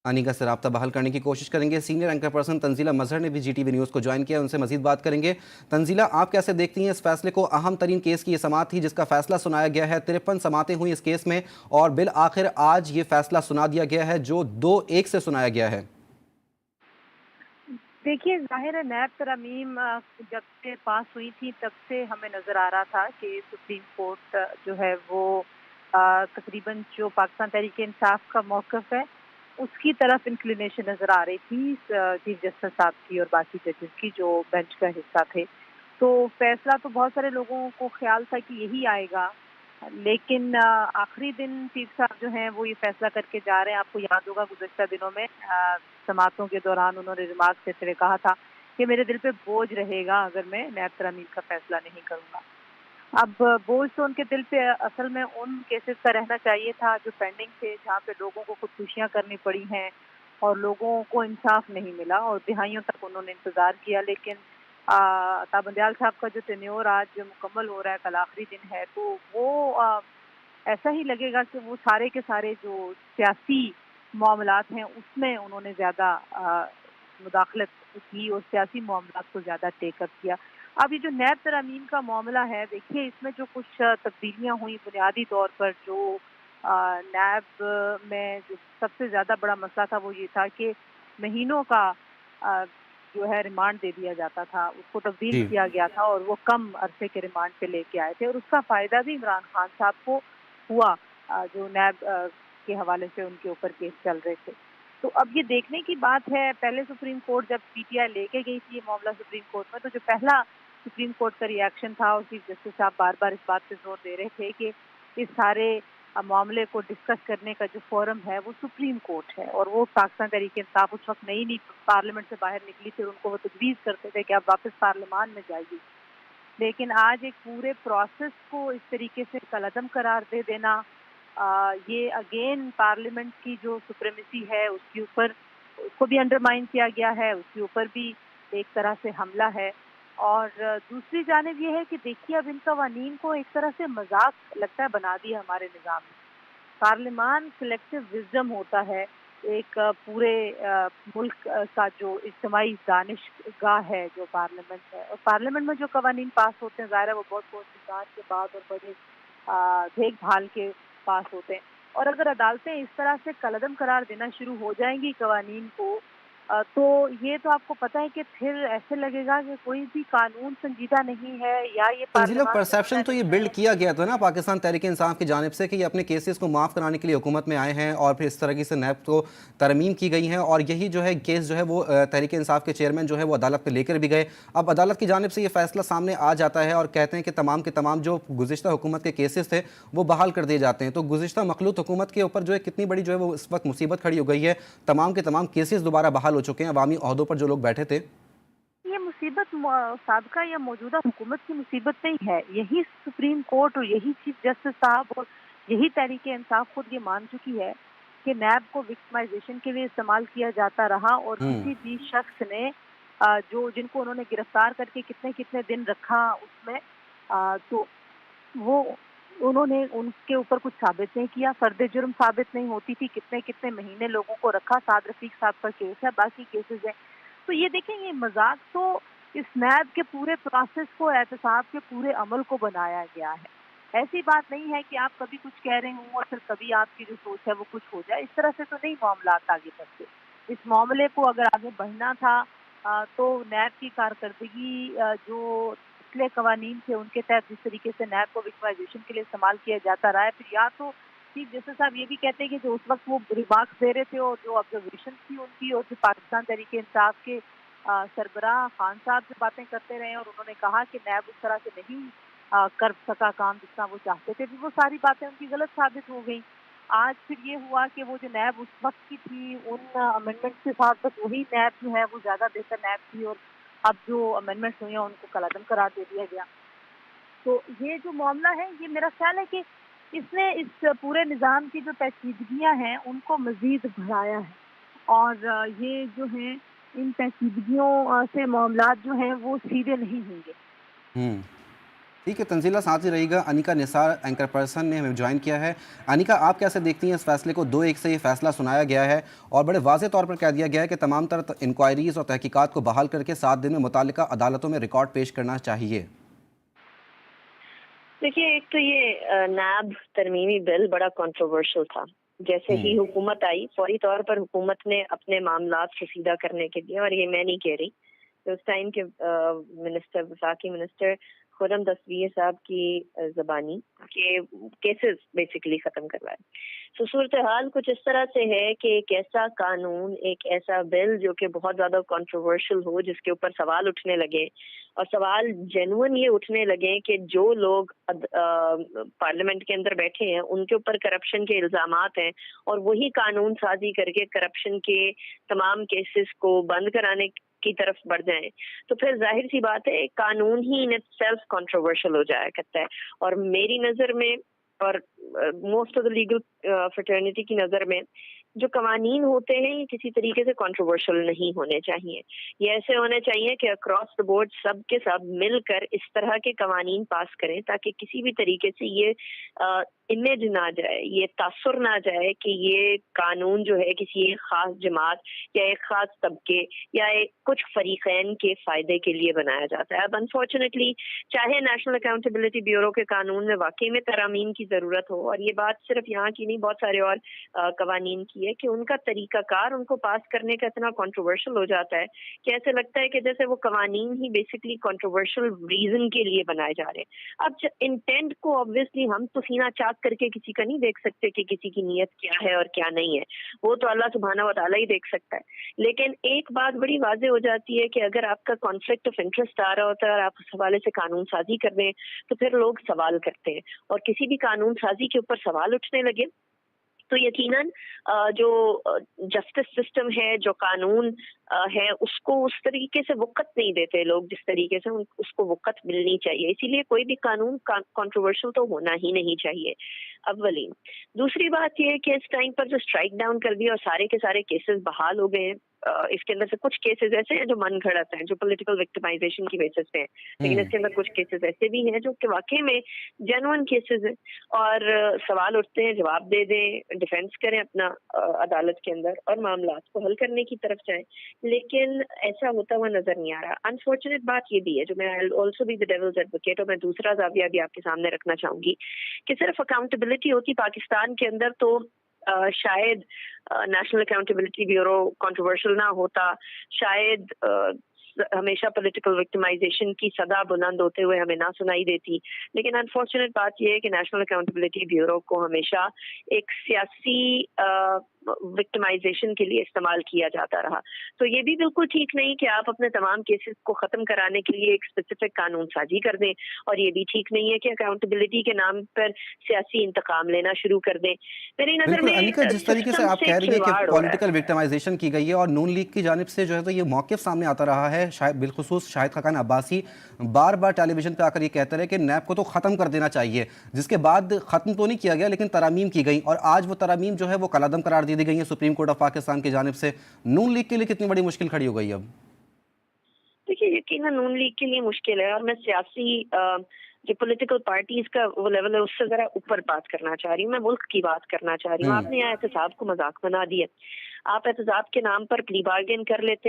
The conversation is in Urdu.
انیگا سے رابطہ بحال کرنے کی کوشش کریں گے۔ سینئر اینکر پرسن تنزیلہ مظہر نے بھی جی ٹی وی نیوز کو جوائن کیا، ان سے مزید بات کریں گے۔ تنزیلہ، آپ کیسے دیکھتی ہیں اس فیصلے کو؟ اہم ترین کیس کی یہ سماعت تھی جس کا فیصلہ سنایا گیا ہے، 53 سماعتیں ہوئی اس کیس میں، اور بالآخر آج یہ فیصلہ سنا دیا گیا ہے جو 2-1 سے سنایا گیا ہے۔ دیکھیے، ظاہر ہے نیب ترامیم جب سے پاس ہوئی تھی تب سے ہمیں نظر آ رہا تھا کہ سپریم کورٹ جو ہے وہ تقریباً جو پاکستان تحریک انصاف کا موقف ہے اس کی طرف انکلینیشن نظر آ رہی تھی چیف جسٹس صاحب کی اور باقی ججز کی جو بینچ کا حصہ تھے۔ تو فیصلہ تو بہت سارے لوگوں کو خیال تھا کہ یہی آئے گا، لیکن آخری دن چیف صاحب جو ہیں وہ یہ فیصلہ کر کے جا رہے ہیں۔ آپ کو یاد ہوگا گزشتہ دنوں میں سماعتوں کے دوران انہوں نے ریمارک دیتے ہوئے کہا تھا کہ میرے دل پہ بوجھ رہے گا اگر میں نیب ترامیم کا فیصلہ نہیں کروں گا۔ اب بوجھ تو ان کے دل پہ اصل میں ان کیسز کا رہنا چاہیے تھا جو پینڈنگ تھے، جہاں پہ لوگوں کو خودکشیاں کرنی پڑی ہیں اور لوگوں کو انصاف نہیں ملا اور دہائیوں تک انہوں نے انتظار کیا، لیکن تابندیال صاحب کا جو ٹینیور آج مکمل ہو رہا ہے، کل آخری دن ہے، تو وہ ایسا ہی لگے گا کہ وہ سارے کے سارے جو سیاسی معاملات ہیں اس میں انہوں نے زیادہ مداخلت کی اور سیاسی معاملات کو زیادہ ٹیک اپ کیا۔ اب یہ جو نیب ترامیم کا معاملہ ہے، دیکھیے اس میں جو کچھ تبدیلیاں ہوئی، بنیادی طور پر جو نیب میں جو سب سے زیادہ بڑا مسئلہ تھا وہ یہ تھا کہ مہینوں کا جو ہے ریمانڈ دے دیا جاتا تھا، اس کو تبدیل جی کیا گیا تھا اور وہ کم عرصے کے ریمانڈ پہ لے کے آئے تھے، اور اس کا فائدہ بھی عمران خان صاحب کو ہوا جو نیب کے حوالے سے ان کے اوپر کیس چل رہے تھے۔ تو اب یہ دیکھنے کی بات ہے، پہلے سپریم کورٹ جب پی ٹی آئی لے کے گئی تھی یہ معاملہ سپریم کورٹ میں، تو جو پہلا سپریم کورٹ کا ری ایکشن تھا اور چیف جسٹس صاحب بار بار اس بات پہ زور دے رہے تھے کہ اس سارے معاملے کو ڈسکس کرنے کا جو فورم ہے وہ سپریم کورٹ ہے، اور وہ پاکستان تحریک انصاف اس وقت نئی پارلیمنٹ سے باہر نکلی تھی اور ان کو وہ تجویز کرتے تھے کہ آپ واپس پارلیمان میں جائیے، لیکن آج ایک پورے پروسیس کو اس طریقے سے کالعدم قرار دے دینا، یہ اگین پارلیمنٹ کی جو سپریمیسی ہے اس کے اوپر، اس کو بھی انڈرمائن کیا گیا ہے، اس کے اوپر بھی ایک طرح سے حملہ ہے۔ اور دوسری جانب یہ ہے کہ دیکھیے اب ان قوانین کو ایک طرح سے مذاق لگتا ہے بنا دیا ہمارے نظام میں۔ پارلیمان سلیکٹو وزڈم ہوتا ہے، ایک پورے ملک کا جو اجتماعی دانش گاہ ہے جو پارلیمنٹ ہے، اور پارلیمنٹ میں جو قوانین پاس ہوتے ہیں ظاہر ہے وہ بہت سوچ کے بعد اور بڑے دیکھ بھال کے پاس ہوتے ہیں، اور اگر عدالتیں اس طرح سے کالعدم قرار دینا شروع ہو جائیں گی قوانین کو، تو یہ تو آپ کو پتہ ہے کہ پھر ایسے لگے گا کہ کوئی بھی قانون سنجیدہ نہیں ہے یا یہ تنزیلہ، پارلیمان پرسیپشن سنجیدہ تو یہ نہیں بلڈ ہے۔ کیا گیا تھا نا پاکستان تحریک انصاف کی جانب سے کہ یہ اپنے کیسز کو معاف کرانے کے لیے حکومت میں آئے ہیں، اور پھر اس طرح سے نیب کو ترمیم کی گئی ہیں، اور یہی جو ہے کیس جو ہے وہ تحریک انصاف کے چیئرمین جو ہے وہ عدالت پہ لے کر بھی گئے۔ اب عدالت کی جانب سے یہ فیصلہ سامنے آ جاتا ہے اور کہتے ہیں کہ تمام کے تمام جو گزشتہ حکومت کے کیسز تھے وہ بحال کر دیے جاتے ہیں۔ تو گزشتہ مخلوط حکومت کے اوپر جو ہے کتنی بڑی جو ہے وہ اس وقت مصیبت کھڑی ہو گئی ہے، تمام کے تمام کیسز دوبارہ بحال ہو چکے ہیں، عوامی عہدوں پر جو لوگ بیٹھے تھے۔ یہ مصیبت سابقہ یا موجودہ حکومت کی مصیبت نہیں ہے، یہی سپریم کورٹ اور یہی چیف جسٹس صاحب اور یہی تحریک انصاف خود یہ مان چکی ہے کہ نیب کو وکٹمائزیشن کے لیے استعمال کیا جاتا رہا، اور کسی بھی شخص نے جن کو انہوں نے گرفتار کر کے کتنے کتنے دن رکھا اس میں، تو وہ انہوں نے ان کے اوپر کچھ ثابت نہیں کیا، فرد جرم ثابت نہیں ہوتی تھی، کتنے کتنے مہینے لوگوں کو رکھا۔ سعد رفیق صاحب کا کیس ہے، باقی کیسز ہیں، تو یہ دیکھیں یہ مذاق تو اس نیب کے پورے پروسیس کو، احتساب کے پورے عمل کو بنایا گیا ہے۔ ایسی بات نہیں ہے کہ آپ کبھی کچھ کہہ رہے ہوں اور پھر کبھی آپ کی جو سوچ ہے وہ کچھ ہو جائے، اس طرح سے تو نہیں معاملات آگے بڑھتے۔ اس معاملے کو اگر آگے بڑھنا تھا تو نیب کی کارکردگی جو پچھلے قوانین تھے ان کے تحت جس طریقے سے نیب کو وکٹمائزیشن کے لیے استعمال کیا جاتا رہا ہے، پھر یا تو چیف جسٹس صاحب یہ بھی کہتے ہیں کہ جو اس وقت وہ ریمارکس دے رہے تھے اور جو آبزرویشن تھی ان کی، اور جو پاکستان تحریک انصاف کے سربراہ خان صاحب جو باتیں کرتے رہے اور انہوں نے کہا کہ نیب اس طرح سے نہیں کر سکا کام جس طرح وہ چاہتے تھے، وہ ساری باتیں ان کی غلط ثابت ہو گئیں۔ آج پھر یہ ہوا کہ وہ جو نیب اس وقت کی تھی ان امینڈمنٹس کے ساتھ بس وہی نیب جو ہے وہ زیادہ بہتر نیب تھی، اور اب جو امینڈمنٹس ہوئی ہیں ان کو کالعدم قرار دے دیا گیا۔ تو یہ جو معاملہ ہے یہ میرا خیال ہے کہ اس نے اس پورے نظام کی جو پیچیدگیاں ہیں ان کو مزید بڑھایا ہے، اور یہ جو ہیں ان پیچیدگیوں سے معاملات جو ہیں وہ سیدھے نہیں ہوں گے۔ ٹھیک ہے تنزیلہ ساتھ ہی رہی گا. انیکا نثار اینکر پرسن نے ہمیں جوائن کیا ہے. انیکا آپ کیسے دیکھتی ہیں اس فیصلے کو؟ 2-1 سے یہ فیصلہ سنایا گیا ہے اور بڑے واضح طور پر کہہ دیا گیا ہے کہ تمام تر انکوائریز اور تحقیقات کو بحال کر کے 7 دن میں متعلقہ عدالتوں میں ریکارڈ پیش کرنا چاہیے. دیکھیے، ایک تو یہ نیب ترمیمی بل بڑا کنٹروورشل تھا. جیسے ہی حکومت آئی فوری طور پر حکومت نے اپنے معاملات سیدھا کرنے کے لیے، اور یہ میں نہیں کہہ رہی، اس ٹائم کے منسٹر وفاقی منسٹر خرم دستگیر صاحب کی زبانی کے کیسز بیسیکلی ختم کروائے. تو صورتحال کچھ اس طرح سے ہے کہ ایک ایسا قانون، ایک ایسا بل جو کہ بہت زیادہ کنٹروورشل ہو، جس کے اوپر سوال اٹھنے لگے، اور سوال جینوئن یہ اٹھنے لگے کہ جو لوگ پارلیمنٹ کے اندر بیٹھے ہیں ان کے اوپر کرپشن کے الزامات ہیں، اور وہی قانون سازی کر کے کرپشن کے تمام کیسز کو بند کرانے کی طرف بڑھ جائیں، تو پھر ظاہر سی بات ہے ایک قانون ہی ان سیلف کنٹروورشل ہو جایا کرتا ہے. اور میری نظر میں اور most of the legal fraternity کی نظر میں جو قوانین ہوتے ہیں یہ کسی طریقے سے کنٹروورشل نہیں ہونے چاہیے. یہ ایسے ہونے چاہیے کہ اکراس دا بورڈ سب کے ساتھ مل کر اس طرح کے قوانین پاس کریں تاکہ کسی بھی طریقے سے یہ امیج نہ جائے، یہ تاثر نہ جائے کہ یہ قانون جو ہے کسی ایک خاص جماعت یا ایک خاص طبقے یا کچھ فریقین کے فائدے کے لیے بنایا جاتا ہے. اب انفارچونیٹلی چاہے نیشنل اکاؤنٹیبلٹی بیورو کے قانون میں واقعی میں ترامیم کی ضرورت ہو، اور یہ بات صرف یہاں کی نہیں بہت سارے اور قوانین کی ہے کہ ان کا طریقہ کار ان کو پاس کرنے کا اتنا کنٹروورشل ہو جاتا ہے کہ ایسے لگتا ہے کہ جیسے وہ قوانین ہی بیسکلی کنٹروورشل ریزن کے لیے بنائے جا رہے ہیں. اب انٹینٹ کو obviously ہم تو سینہ چاک کر کے کسی کا نہیں دیکھ سکتے کہ کسی کی نیت کیا ہے اور کیا نہیں ہے، وہ تو اللہ سبحانہ و تعالیٰ ہی دیکھ سکتا ہے. لیکن ایک بات بڑی واضح ہو جاتی ہے کہ اگر آپ کا کانفلکٹ آف انٹرسٹ آ رہا ہوتا ہے اور آپ اس حوالے سے قانون سازی کر رہے ہیں تو پھر لوگ سوال کرتے ہیں، اور کسی بھی قانون سازی کے اوپر سوال اٹھنے لگے تو یقیناً جو جسٹس سسٹم ہے، جو قانون ہے، اس کو اس طریقے سے وقت نہیں دیتے لوگ جس طریقے سے اس کو وقت ملنی چاہیے. اسی لیے کوئی بھی قانون کنٹروورشل تو ہونا ہی نہیں چاہیے اولین. دوسری بات یہ ہے کہ اس ٹائم پر جو اسٹرائک ڈاؤن کر دیا اور سارے کے سارے کیسز بحال ہو گئے ہیں، اس کے اندر سے کچھ کیسز ایسے ہیں جو من گھڑت ہیں، جو پولیٹیکل وکٹمائزیشن کی بیسس پہ ہیں، لیکن اس کے اندر کچھ کیسز ایسے بھی ہیں جو کہ واقعی میں جینوئن کیسز ہیں. اور سوال اٹھتے ہیں، جواب دے دیں، ڈیفینس کریں اپنا عدالت کے اندر اور معاملات کو حل کرنے کی طرف جائیں. لیکن ایسا ہوتا ہوا نظر نہیں آ رہا. انفارچونیٹ بات یہ بھی ہے جو میں also be the devil's advocate, اور میں دوسرا زاویہ بھی آپ کے سامنے رکھنا چاہوں گی کہ صرف اکاؤنٹیبلٹی ہوتی پاکستان کے اندر تو شاید نیشنل اکاؤنٹیبلٹی بیورو کنٹروورشل نہ ہوتا، شاید ہمیشہ پولیٹیکل وکٹمائزیشن کی صدا بلند ہوتے ہوئے ہمیں نہ سنائی دیتی. لیکن انفارچونیٹ بات یہ ہے کہ نیشنل اکاؤنٹیبلٹی بیورو کو ہمیشہ ایک سیاسی وکٹمائزیشن کے لیے استعمال کیا جاتا رہا. تو یہ بھی بالکل ٹھیک نہیں کہ آپ اپنے تمام کیسز کو ختم کرانے کے لیے ایک اسپیسیفک قانون سازی کر دیں، اور یہ بھی ٹھیک نہیں ہے کہ اکاؤنٹیبلٹی کے نام پر سیاسی انتقام لینا شروع کر دیں. میری نظر بالکل میں انیکا، جس طریقے سے سسٹم آپ سے کہہ رہی ہیں کہ کھلواڑ ہو رہا ہے. پولیٹیکل وکٹمائزیشن کی گئی ہے اور نون لیگ کی جانب سے جو ہے تو یہ موقف سامنے آتا رہا ہے، شاید بالخصوص شاہد خاقان عباسی بار بار ٹیلی ویژن پہ آ کر یہ کہتے رہے کہ نیب کو تو ختم کر دینا چاہیے، جس کے بعد ختم تو نہیں کیا گیا لیکن ترامیم کی گئی، اور آج وہ ترامیم جو ہے وہ کالعدم قرار دی گئی ہیں سپریم کورٹ آف پاکستان کی جانب سے. نون لیگ کے لیے کتنی بڑی مشکل کھڑی ہو گئی اب؟ دیکھیے یقیناً نون لیگ کے لیے مشکل ہے، اور میں سیاسی جو پولیٹیکل پارٹیز کا وہ لیول ہے اس سے ذرا اوپر بات کرنا چاہ رہی ہوں. میں ملک کی بات کرنا چاہ رہی ہوں. آپ نے یہاں احتساب کو مذاق بنا دیا. آپ احتساب کے نام پر پلی بارگین کر لیتے ہیں،